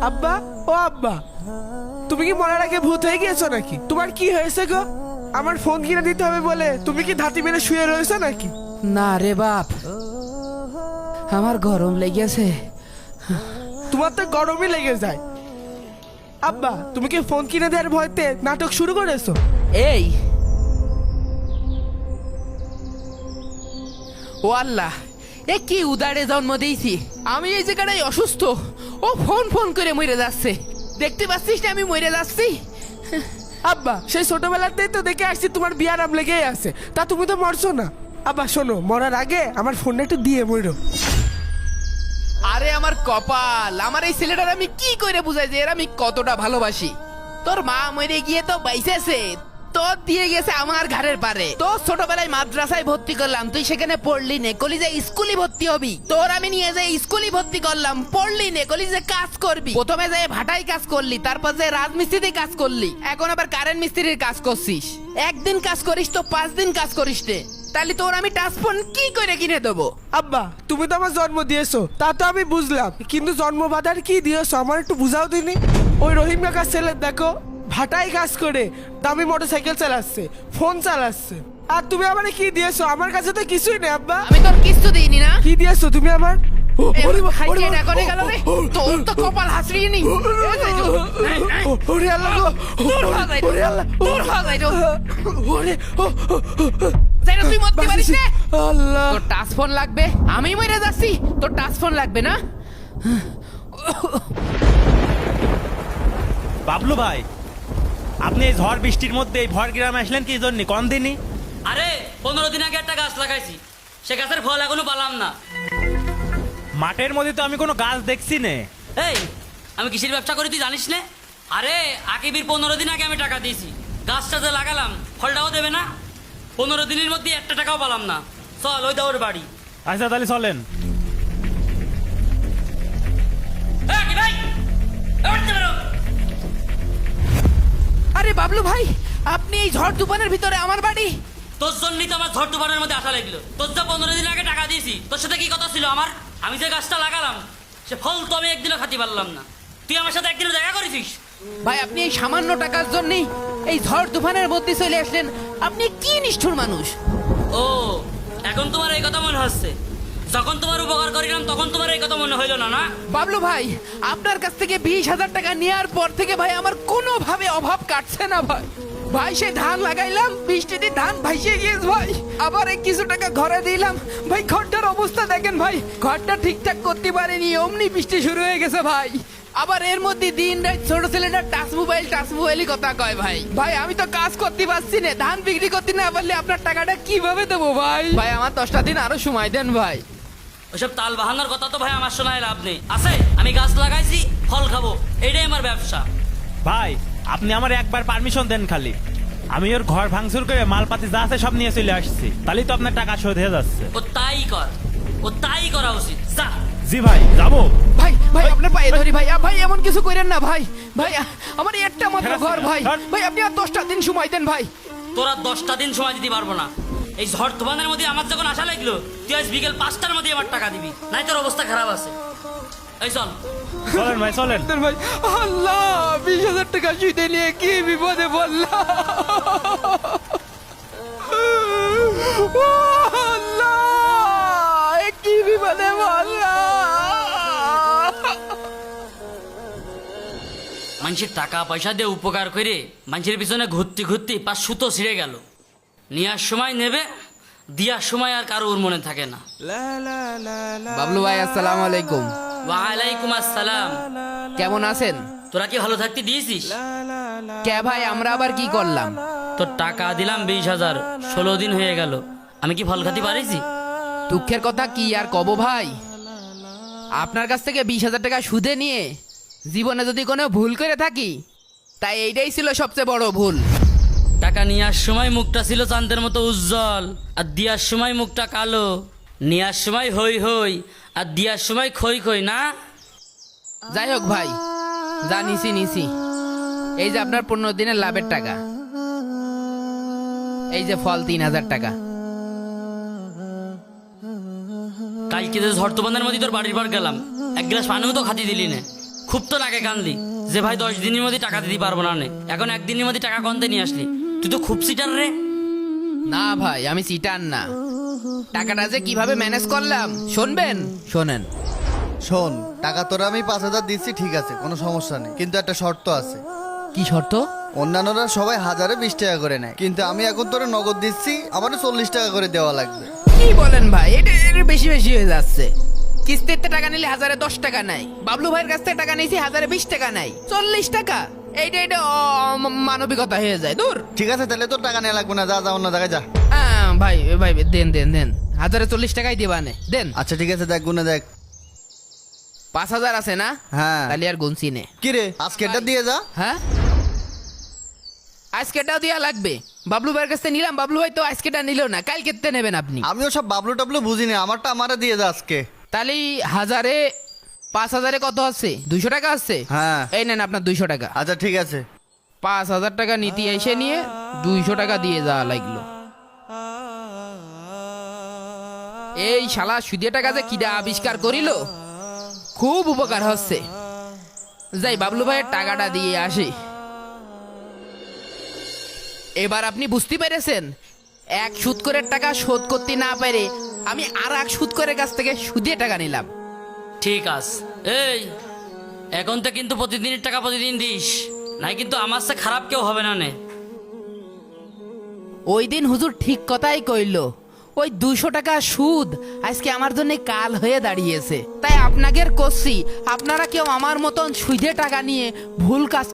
আব্বা, ও আব্বা, তুমি কি মরার আগে ভূত হয়ে গিয়েছো নাকি? তোমার কি হয়েছে গো? আমার ফোন কিনে দিতে হবে বলে তুমি কি ধাতি মেরে শুয়ে রয়েছো নাকি? না রে বাপ, আমার গরম লেগেছে। তোমার তো গরমই লেগে যায়। আব্বা, তুমি কি ফোন কিনে দেওয়ার ভয়তে নাটক শুরু করেছো? এই ও আল্লাহ, এ কি উদারে জন্ম দিয়েছি আমি। এই জায়গাটাই অসুস্থ, ও ফোন ফোন করে মরে যাচ্ছে। দেখতে পাচ্ছিস না আমি মরে যাচ্ছি? আব্বা, সেই ছোটবেলাতেই তো দেখে আসছি তোমার বিয়ার আম লেগেই আছে, তা তুমি তো মরছো না। আব্বা শোনো, মরার আগে আমার ফোনটা একটু দিয়ে মরো। আরে আমার কপাল, আমার এই ছেলেটার আমি কি করে বুঝাই যে এর আমি কতটা ভালোবাসি। তোর মা মরে গিয়ে তো বাইসেছে, তোর দিয়ে গেছে আমার ঘরের পারে। তোর ছোটবেলায় মাদ্রাসায় ভর্তি করলাম, তুই সেখানে পড়লি নে, কলি যে স্কুলে ভর্তি হবি। তোর আমি নিয়ে যাই স্কুলে ভর্তি করলাম, পড়লি নে, কলি যে কাজ করবি। প্রথমে যে ভাটাই কাজ করলি, তারপর যে রাজমিস্ত্রিতে কাজ করলি, এখন আবার কারেন্ট মিস্ত্রির কাজ করছিস। একদিন কাজ করিস তো 5 দিন কাজ করিস নে, তাহলে তোর আমি টাচ ফোন কি করে কিনে দেবো? আব্বা, তুমি তো আমার জন্ম দিয়েছো, তা তো আমি বুঝলাম, কিন্তু জন্ম বাধার কি দিয়েছো আমার একটু বুঝাও দিনি। ওই রহিম কাকার ছেলে দেখো, ভাটাই কাজ করে দামি মোটরসাইকেল চালাচ্ছে, ফোন চালাচ্ছে, আর তুমি আমার কি দিয়েছো? আমার কাছে তো কিছুই নেই আব্বা। আমি তোর কিছু দিইনি না। কি দিয়েছো তুমি আমার? ওরে খাইছে এটা করে গেল রে, তোর তো কপাল হাসড়িয়ে নি। ওরে আল্লাহ গো, তোর হাজাই, ওরে আল্লাহ, তোর হাজাই তো। ওরে যাইরা তুই মরতে পারিস না। আল্লাহ, তোর টাচ ফোন লাগবে, আমি মরে যাচ্ছি, তোর টাচ ফোন লাগবে না। বাবলু ভাই, আপনি এই ঝড় বৃষ্টির মধ্যে এই ভর গ্রামে আসলেন কি জন্য? কোন দিনই? আরে 15 দিন আগে একটা গাছ লাগাইছি, সে গাছের ফল এখনো পালাম না। মাঠের মধ্যে তো আমি কোনো গাছ দেখছি না। এই, আমি কিসের ব্যবসা করি তুই জানিস না? আরে আকিবির 15 দিন আগে আমি টাকা দিয়েছি, গাছটা যে লাগালাম ফলটাও দেবে না। 15 দিনের মধ্যে একটা টাকাও পালাম না। চল ওই দাওর বাড়ি। আচ্ছা তাহলে চলেন। এই আকিব ভাই, উঠতে পারো। আরে বাবলু ভাই, আপনি এই ঝড় তুফানের ভিতরে আমার বাড়ি? তোর জন্যই তো আমার ঝড় তুফানের মধ্যে আসা লাগলো। তোর যা 15 দিন আগে টাকা দিয়েছি, তোর সাথে কি কথা ছিল আমার? আমি যে গাছটা লাগালাম সে ফল তো আমি একদিনও খাতে পারলাম না। তুই আমার সাথে একদিনও দেখা করেছিস? ভাই, আপনি এই সামান্য টাকার জন্যই এই ঝড় তুফানের মধ্যে চলে আসলেন। আপনি কি নিষ্ঠুর মানুষ। ও, এখন তোমার এই কথা মনে হচ্ছে? যখন তোমার উপকার করিলাম তখন তোমার এই কথা মনে হইল না, না? বাবলু ভাই, আপনার কাছ থেকে 20,000 টাকা নেওয়ার পর থেকে ভাই আমার কোনোভাবে অভাব কাটছে না ভাই। ভাই সে ধান লাগাইলাম, বৃষ্টিতে ধান ভাসিয়ে গিয়েছে ভাই। আবার এই কিছু টাকা ঘরে দিলাম ভাই, ঘরটার অবস্থা দেখেন ভাই, ঘরটা ঠিকঠাক করতে পারিনি, অমনি বৃষ্টি শুরু হয়ে গেছে ভাই। আবার এর মধ্যে দিন রাত ছোট ছেলেটা টাচ মোবাইলই কথা কয় ভাই। ভাই আমি তো কাজ করতে পারছি না, ধান বিক্রি করতে না পারলে আপনার টাকাটা কিভাবে দেবো ভাই? ভাই আমার 10টা দিন আরো সময় দেন ভাই। ওইসব তাল বাহানার কথা তো ভাই আমার শোনায় লাভ নেই। আছে, আমি গাছ লাগাইছি, ফল খাবো, এটাই আমার ব্যবসা। ভাই, আপনি আমার একবার পারমিশন দেন খালি। আমি ওর ঘর ভাঙচুর করে মালপাতি যা আছে সব নিয়ে চলে আসছি, তাহলেই তো আপনার টাকা শোধ হয়ে যাচ্ছে। ও তাই কর, ও তাই করা উচিত। যা। জি ভাই, যাবো। ভাই ভাই আপনার পায়ে ধরি ভাই, ভাই এমন কিছু করেন না ভাই। ভাই আমার একটা মাত্র ঘর ভাই, ভাই আপনি আর 10টা দিন সময় দেন ভাই। তোরা 10টা দিন সময় দিতে পারবো না। এই ঝড় তুফানের মধ্যে আমার যখন আশা লাগলো, তুই আজ বিকেল 5টার মধ্যে আমার টাকা দিবি, নাই তোর অবস্থা খারাপ আছে। এই চল। চলেন ভাই, চলেন। ভাই আল্লাহ, 20,000 টাকা সুদে নিয়ে কি বিপদে পড়লাম। আল্লাহ, এ কি বিপদে পড়লাম। মানুষের টাকা পয়সা দিয়ে উপকার করে মানুষের পিছনে ঘুরতে ঘুরতে পা সুতো ছিঁড়ে গেল। নেওয়ার সময় নেবে, দেওয়ার সময় আর কারোর মনে থাকে না। বাবলু ভাই আসসালামু আলাইকুম। ওয়ালাইকুম আসসালাম। কেমন আছেন? তোরা কি ভালো থাকতে দিয়েছিস? কে ভাই, আমরা আবার কি করলাম? তোর টাকা দিলাম 20,000, 16 দিন হয়ে গেল, আমি কি ফল খাতে পারিছি? দুঃখের কথা কি আর কব ভাই, আপনার কাছ থেকে 20,000 টাকা সুদে নিয়ে জীবনে যদি কোনো ভুল করে থাকি, তাই এইটাই ছিল সবচেয়ে বড় ভুল। টাকা নেওয়ার সময় মুখটা ছিল চাঁদের মতো উজ্জ্বল, আর দেওয়ার সময় মুখটা কালো। নেওয়ার সময় হই হই আর দেওয়ার সময় খই খই, না? যাই হোক ভাই, যা নিছি। এই যে আপনার 15 দিনের লাভের টাকা, এই যে ফল 3,000 টাকা। কালকে যে ঝড় তুফানের মধ্যে তোর বাড়ির পর গেলাম, এক গ্লাস পানিও তো খাতি দিলি না। খুব তো নাকে কানলি যে ভাই 10 দিনের মধ্যে টাকা দিতে পারবো না নে, এখন একদিনের মধ্যে টাকা কমতে নিয়ে আসলি। তুই তো খুব সিটার রে। না ভাই আমি চিটার না, টাকাটা যে কিভাবে ম্যানেজ করলাম শুনবেন? শোনেন। শোন, টাকা তোরা আমি 5,000 দিচ্ছি, ঠিক আছে, কোনো সমস্যা নেই, কিন্তু একটা শর্ত আছে। কি শর্ত? অন্যান্যরা সবাই 1020 টাকা করে নেয়, কিন্তু আমি এখন তোরা নগদ দিচ্ছি, আমারও 40 টাকা করে দেওয়া লাগবে। কি বলেন ভাই, এটা বেশি বেশি হয়ে যাচ্ছে। কিস্তিতে টাকা নিলে 1010 টাকা নাই, বাবলু ভাইয়ের কাছ থেকে টাকা নিয়েছি 1020 টাকা নাই, 40 টাকা। এইটা এটা মানবিকতা হয়ে যায়। দূর। ঠিক আছে, তাহলে তোর টাকা নেওয়া লাগবে না, যা যা অন্য জায়গায় যা। ভাই ভাই দেন দেন দেন, 1040 টাকাই দিবানে দেন। আচ্ছা ঠিক আছে, দেখ গুনে দেখ। 5000 আছে না? হ্যাঁ। তাহলে আর গুনছি নে। কি রে, আজকে এটা দিয়ে যা। হ্যাঁ, আজকেটাও দেওয়া লাগবে। বাবলু ভাইয়ের কাছ থেকে নিলাম, বাবলু ভাই তো আজকেটা নিল না, কালকে নেবেন আপনি। আমিও সব বাবলু টাবলু বুঝি না, আমারটা আমারে দিয়ে যা আজকে। তাহলে 5000 কত আছে? 200 টাকা আছে। হ্যাঁ। এই নেন আপনার 200 টাকা। আচ্ছা ঠিক আছে। 5000 টাকা নীতি এসে নিয়ে 200 টাকা দিয়ে যাওয়া লাগলো। এই শালা সুদে টাকা যে কিডা আবিষ্কার করিল, খুব উপকার হচ্ছে। যাই বাবলু ভাইয়ের টাকাটা দিয়ে আসি। এবার আপনি বুঝতে পেরেছেন, এক সুদ করে টাকা শোধ করতে না পেরে আমি আর এক সুদ করে কাছ থেকে সুদে টাকা নিলাম। ঠিক আছে, এই এখন তো কিন্তু প্রতিদিনের টাকা প্রতিদিন দিস, নাই কিন্তু আমার সে খারাপ কেউ হবে না নে। ওই দিন হুজুর ঠিক কথাই কইল, ওই 200 টাকা সুদ আজকে আমার জন্য কাল হয়ে দাঁড়িয়েছে। তাই আপনাদের করছি, আপনারা কেউ আমার মতন সুদে টাকা নিয়ে ভুল কাজ